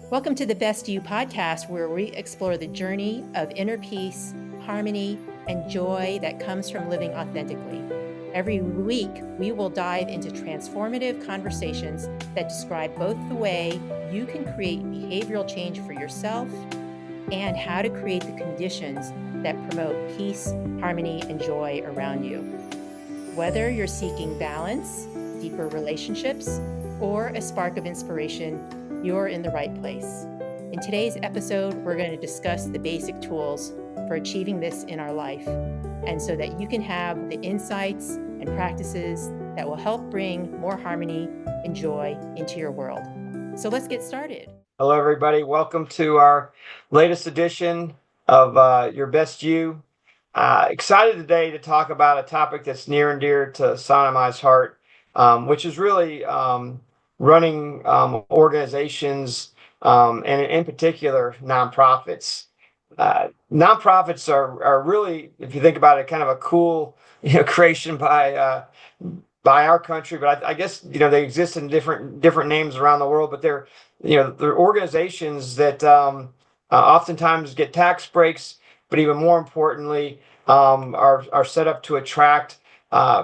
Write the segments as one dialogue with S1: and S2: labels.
S1: Welcome to the Best You podcast, where we explore the journey of inner peace, harmony, and joy that comes from living authentically. Every week, we will dive into transformative conversations that describe both the way you can create behavioral change for yourself and how to create the conditions that promote peace, harmony, and joy around you. Whether you're seeking balance, deeper relationships, or a spark of inspiration, you're in the right place. In today's episode, we're going to discuss the basic tools for achieving this in our life, and so that you can have the insights and practices that will help bring more harmony and joy into your world. So let's get started.
S2: Hello, everybody. Welcome to our latest edition of Your Best You. Excited today to talk about a topic that's near and dear to Sanna and I's heart, which is really running organizations and in particular nonprofits. Nonprofits are really, if you think about it, kind of a cool creation by our country, but I guess they exist in different names around the world. But they're organizations that oftentimes get tax breaks, but even more importantly, are set up to attract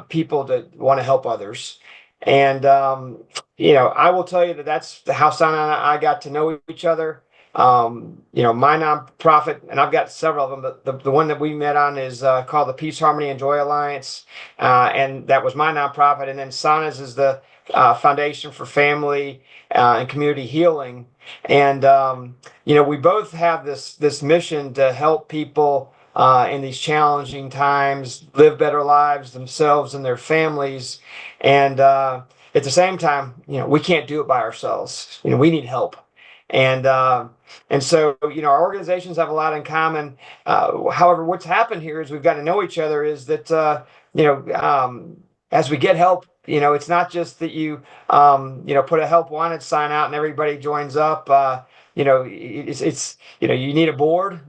S2: people that want to help others. And I will tell you that's how Sanna and I got to know each other. My nonprofit, and I've got several of them, but the one that we met on is called the Peace, Harmony, and Joy Alliance. And that was my nonprofit. And then Sanna's is the Foundation for Family and Community Healing. And, we both have this mission to help people in these challenging times live better lives themselves and their families. And at the same time, we can't do it by ourselves. We need help. And so, our organizations have a lot in common. However, what's happened here is we've got to know each other is that, as we get help, it's not just that you put a help wanted sign out and everybody joins up. It's you need a board.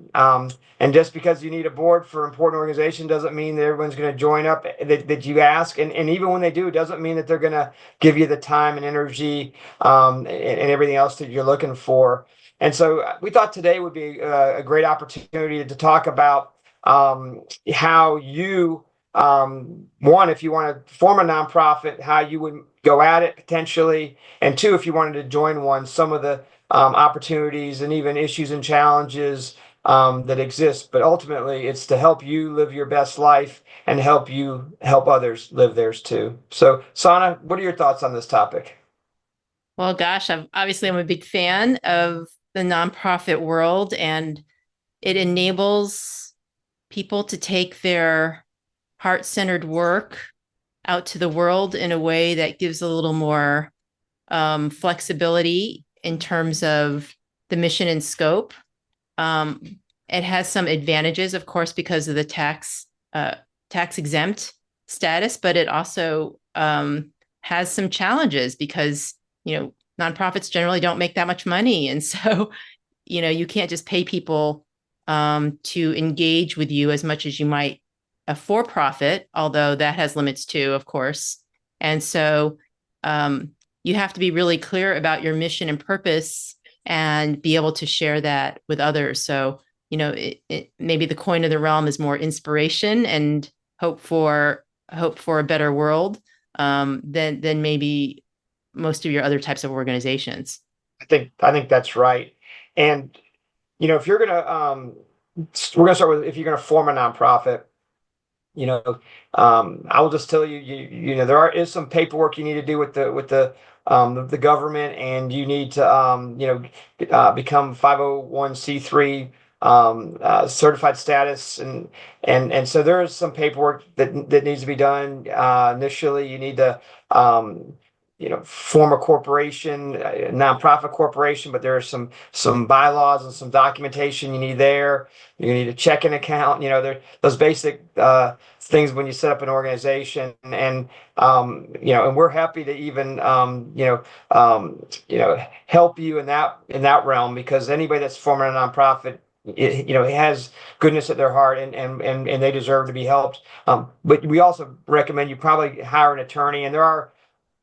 S2: And just because you need a board for important organization doesn't mean that everyone's going to join up that you ask. And even when they do, it doesn't mean that they're going to give you the time and energy and everything else that you're looking for. And so we thought today would be a great opportunity to talk about how you, one, if you want to form a nonprofit, how you would go at it potentially. And two, if you wanted to join one, some of the opportunities and even issues and challenges that exist. But ultimately, it's to help you live your best life and help others live theirs too. So, Sanna, what are your thoughts on this topic?
S1: Well, gosh, I'm a big fan of the nonprofit world, and it enables people to take their heart-centered work out to the world in a way that gives a little more flexibility in terms of the mission and scope. It has some advantages, of course, because of the tax exempt status, but it also has some challenges because, nonprofits generally don't make that much money. And so, you can't just pay people to engage with you as much as you might a for-profit, although that has limits too, of course. And so you have to be really clear about your mission and purpose and be able to share that with others. So, maybe the coin of the realm is more inspiration and hope for a better world than maybe most of your other types of organizations.
S2: I think that's right. And if you're gonna we're gonna start with if you're gonna form a nonprofit. I will just tell you, there is some paperwork you need to do with the government, and you need to become 501c3 certified status, and so there is some paperwork that needs to be done. Initially, you need to form a corporation, a nonprofit corporation, but there are some bylaws and some documentation you need there. You need a checking account. There those basic things when you set up an organization, and and we're happy to even help you in that realm, because anybody that's forming a nonprofit, it has goodness at their heart, and they deserve to be helped. But we also recommend you probably hire an attorney, and there are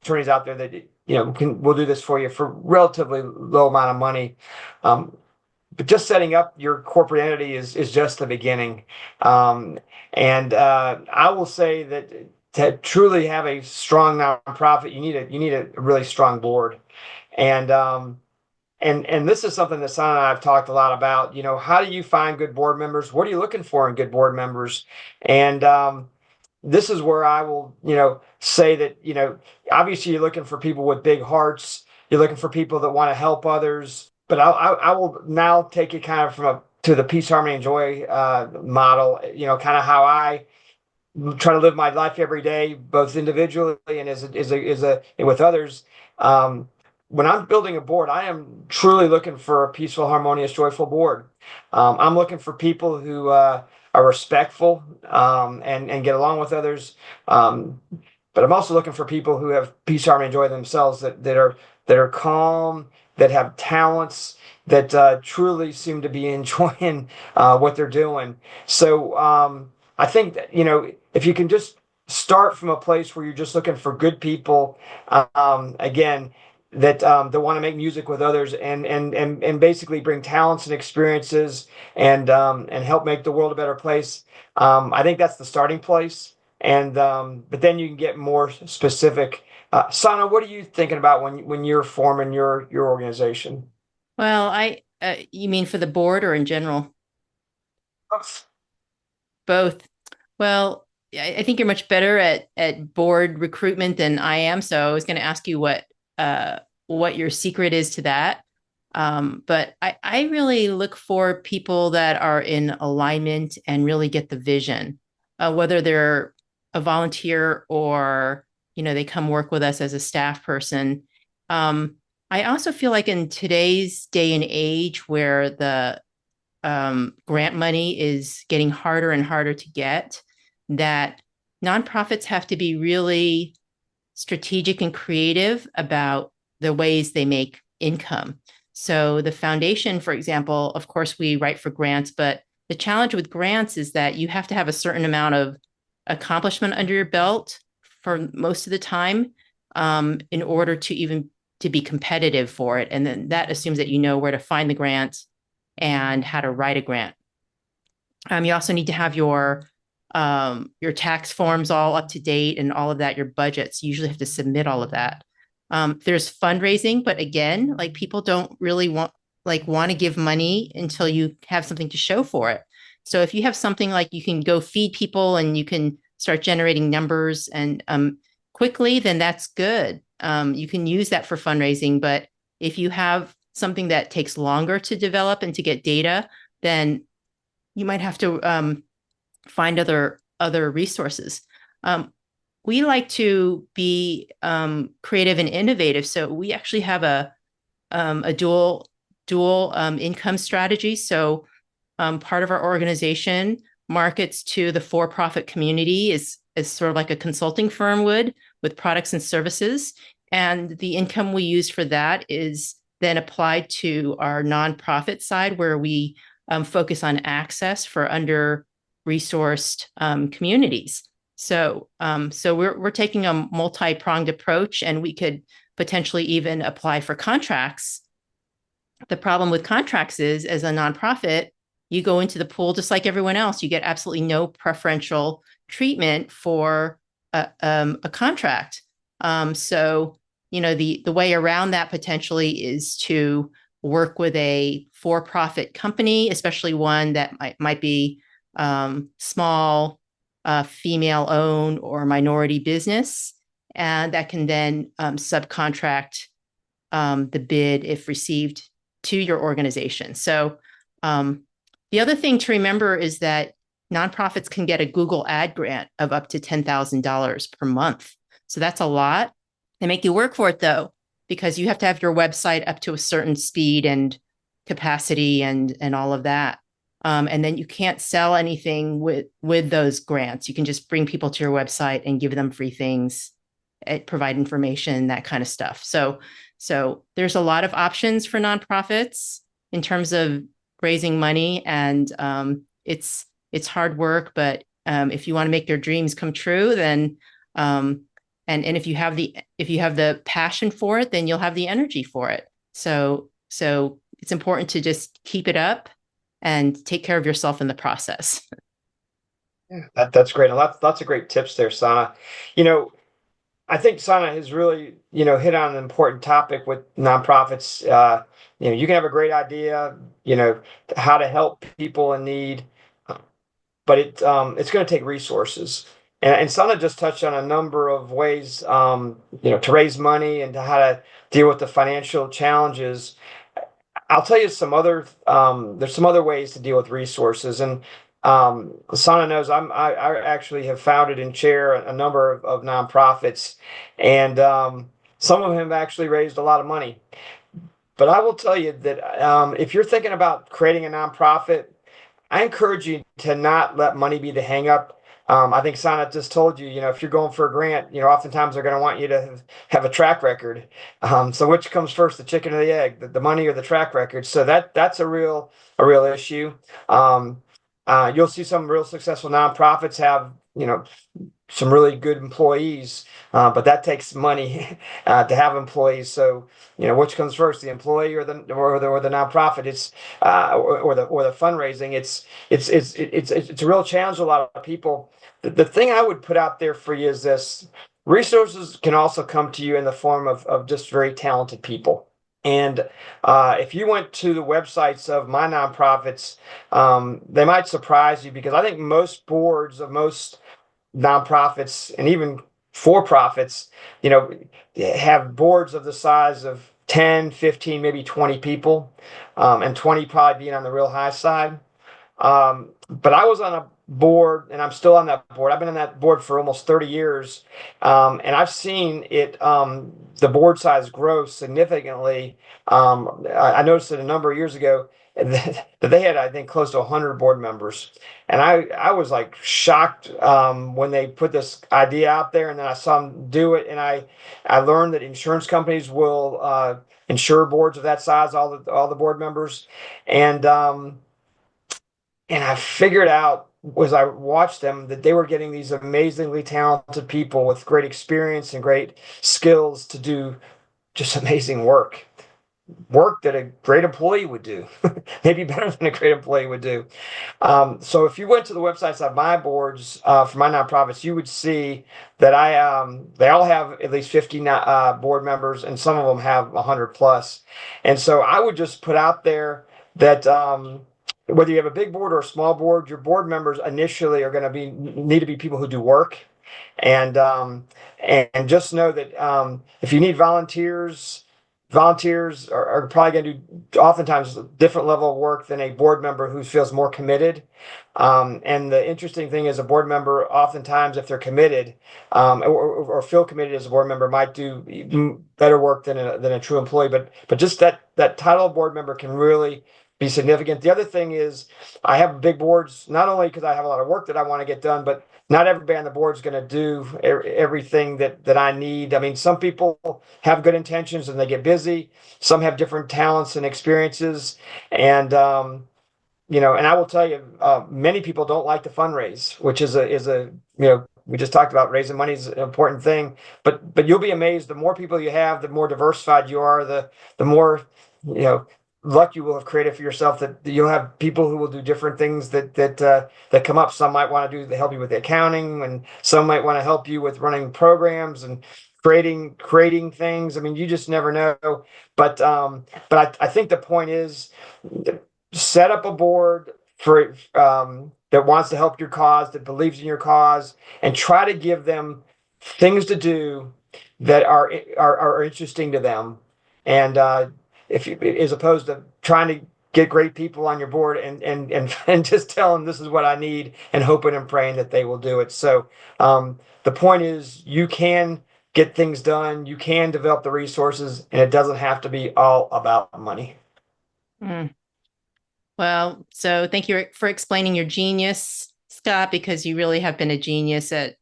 S2: attorneys out there that we'll do this for you for relatively low amount of money. Um, but just setting up your corporate entity is just the beginning. Um, and I will say that to truly have a strong nonprofit, you need a really strong board. And and this is something that Sana and I have talked a lot about. How do you find good board members? What are you looking for in good board members? And this is where I will, say that, obviously you're looking for people with big hearts. You're looking for people that want to help others. But I will now take it kind of to the peace, harmony, and joy model. Kind of how I try to live my life every day, both individually and and with others. Um, when I'm building a board, I am truly looking for a peaceful, harmonious, joyful board. I'm looking for people who are respectful and get along with others. Um, but I'm also looking for people who have peace, harmony, and joy themselves that are calm, that have talents, that truly seem to be enjoying what they're doing. So I think that if you can just start from a place where you're just looking for good people, again, that want to make music with others and basically bring talents and experiences and help make the world a better place. I think that's the starting place. And but then you can get more specific. Sana, what are you thinking about when you're forming your organization?
S1: Well, you mean for the board or in general? Both. Well, I think you're much better at board recruitment than I am. So I was going to ask you what your secret is to that. But I really look for people that are in alignment and really get the vision, whether they're a volunteer or they come work with us as a staff person. Um, I also feel like in today's day and age where the grant money is getting harder and harder to get, that nonprofits have to be really strategic and creative about the ways they make income. So the foundation, for example, of course, we write for grants, but the challenge with grants is that you have to have a certain amount of accomplishment under your belt for most of the time in order to even to be competitive for it. And then that assumes that you know where to find the grant and how to write a grant. You also need to have your tax forms all up to date and all of that, your budgets. You usually have to submit all of that. There's fundraising, but again, like people don't really want to give money until you have something to show for it. So if you have something like you can go feed people and you can start generating numbers and quickly, then that's good. You can use that for fundraising. But if you have something that takes longer to develop and to get data, then you might have to find other resources. We like to be creative and innovative, so we actually have a dual income strategy. So part of our organization markets to the for-profit community is sort of like a consulting firm would with products and services, and the income we use for that is then applied to our nonprofit side where we focus on access for under-resourced communities. So we're taking a multi-pronged approach, and we could potentially even apply for contracts. The problem with contracts is, as a nonprofit, you go into the pool just like everyone else. You get absolutely no preferential treatment for a contract. So the way around that potentially is to work with a for-profit company, especially one that might be small, female-owned or minority business, and that can then subcontract the bid, if received, to your organization. So the other thing to remember is that nonprofits can get a Google ad grant of up to $10,000 per month. So that's a lot. They make you work for it, though, because you have to have your website up to a certain speed and capacity and all of that. And then you can't sell anything with those grants. You can just bring people to your website and give them free things, provide information, that kind of stuff. So there's a lot of options for nonprofits in terms of raising money, and it's hard work. But if you want to make your dreams come true, then And if you have the passion for it, then you'll have the energy for it. So it's important to just keep it up and take care of yourself in the process.
S2: Yeah, that's great. And lots of great tips there, Sana. You know, I think Sana has really, hit on an important topic with nonprofits. You can have a great idea, how to help people in need, but it's going to take resources. And Sana just touched on a number of ways, to raise money and to how to deal with the financial challenges. I'll tell you there's some other ways to deal with resources. And Sana knows I actually have founded and chair a number of nonprofits, and some of them have actually raised a lot of money. But I will tell you that if you're thinking about creating a nonprofit, I encourage you to not let money be the hang up. I think Sana just told you, if you're going for a grant, oftentimes they're going to want you to have a track record. So which comes first, the chicken or the egg, the money or the track record? So that's a real issue. You'll see some real successful nonprofits have, some really good employees, but that takes money to have employees. So, which comes first, the employee or the nonprofit? It's or the fundraising. It's a real challenge to a lot of people. The thing I would put out there for you is this: resources can also come to you in the form of just very talented people. And if you went to the websites of my nonprofits, they might surprise you, because I think most boards of most nonprofits and even for profits, have boards of the size of 10, 15, maybe 20 people, and 20 probably being on the real high side. But I was on a board, and I'm still on that board. I've been on that board for almost 30 years. And I've seen the board size grow significantly. I noticed it a number of years ago that they had, I think, close to 100 board members. And I was like shocked when they put this idea out there, and then I saw them do it. And I learned that insurance companies will insure boards of that size, all the board members. And I figured out as I watched them that they were getting these amazingly talented people with great experience and great skills to do just amazing work that a great employee would do, maybe better than a great employee would do. So if you went to the websites of my boards for my nonprofits, you would see that they all have at least 50 board members, and some of them have 100 plus. And so I would just put out there that whether you have a big board or a small board, your board members initially are going to need to be people who do work. And and just know that if you need volunteers, volunteers are probably going to do oftentimes a different level of work than a board member who feels more committed. And the interesting thing is, a board member, oftentimes, if they're committed or feel committed as a board member, might do better work than a true employee. But just that title of board member can really be significant. The other thing is, I have big boards, not only because I have a lot of work that I want to get done, but not everybody on the board is going to do everything that I need. I mean, some people have good intentions and they get busy. Some have different talents and experiences. And and I will tell you, many people don't like to fundraise, which is a we just talked about raising money is an important thing, but you'll be amazed. The more people you have, the more diversified you are, the more luck you will have created for yourself, that you'll have people who will do different things that come up. Some might want to help you with the accounting, and some might want to help you with running programs and creating things. I mean, you just never know. But I think the point is, set up a board for that wants to help your cause, that believes in your cause, and try to give them things to do that are interesting to them. And if you, as opposed to trying to get great people on your board and just tell them this is what I need and hoping and praying that they will do it. So the point is, you can get things done, you can develop the resources, and it doesn't have to be all about money.
S1: Mm. Well, so thank you for explaining your genius, Scott, because you really have been a genius at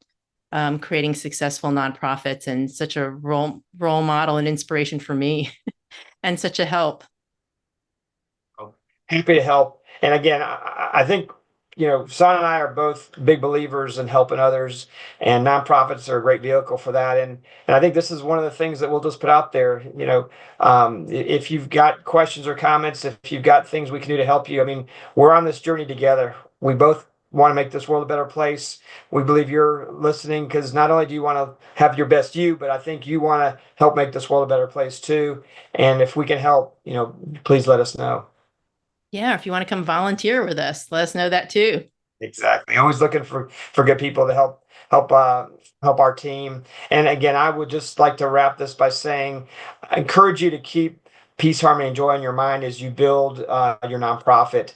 S1: creating successful nonprofits, and such a role model and inspiration for me, and such a help.
S2: Happy to help. And again, I think Son and I are both big believers in helping others, and nonprofits are a great vehicle for that. And I think this is one of the things that we'll just put out there. If you've got questions or comments, if you've got things we can do to help you, I mean, we're on this journey together. We both want to make this world a better place. We believe you're listening because not only do you want to have your best you, but I think you want to help make this world a better place too. And if we can help, please let us know.
S1: Yeah, if you want to come volunteer with us, let us know that too.
S2: Exactly. Always looking for good people to help our team. And again, I would just like to wrap this by saying, I encourage you to keep peace, harmony, and joy in your mind as you build your nonprofit.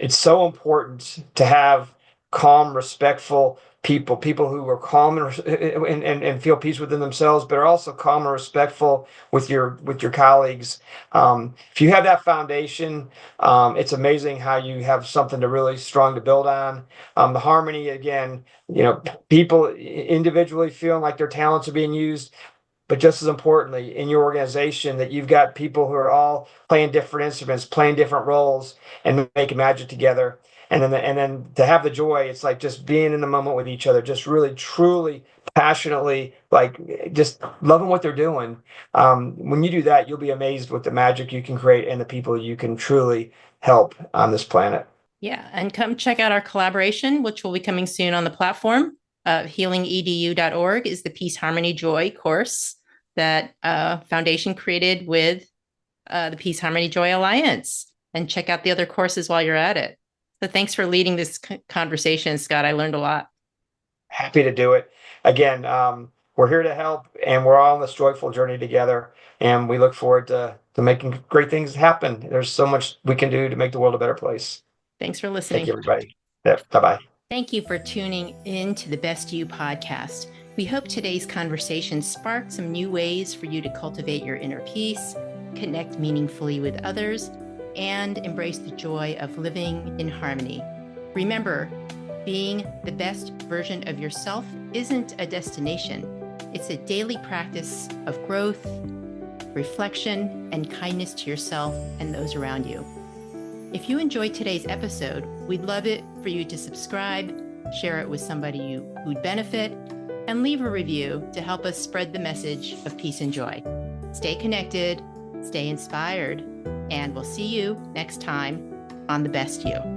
S2: It's so important to have calm, respectful people who are calm and feel peace within themselves, but are also calm and respectful with your colleagues. If you have that foundation, it's amazing how you have something to really strong to build on. The harmony, again, people individually feeling like their talents are being used, but just as importantly, in your organization, that you've got people who are all playing different instruments, playing different roles, and making magic together. And then to have the joy, it's like just being in the moment with each other, just really, truly, passionately, like just loving what they're doing. When you do that, you'll be amazed with the magic you can create and the people you can truly help on this planet.
S1: Yeah, and come check out our collaboration, which will be coming soon on the platform. Healingedu.org is the Peace, Harmony, Joy course that Foundation created with the Peace, Harmony, Joy Alliance. And check out the other courses while you're at it. So thanks for leading this conversation, Scott. I learned a lot.
S2: Happy to do it. Again, we're here to help, and we're all on this joyful journey together. And we look forward to making great things happen. There's so much we can do to make the world a better place.
S1: Thanks for
S2: Thank
S1: listening.
S2: you, everybody. Yeah, bye-bye.
S1: Thank you for tuning in to the Best You podcast. We hope today's conversation sparked some new ways for you to cultivate your inner peace, connect meaningfully with others, and embrace the joy of living in harmony. Remember, being the best version of yourself isn't a destination. It's a daily practice of growth, reflection, and kindness to yourself and those around you. If you enjoyed today's episode, we'd love it for you to subscribe, share it with somebody who'd benefit, and leave a review to help us spread the message of peace and joy. Stay connected, stay inspired, and we'll see you next time on The Best You.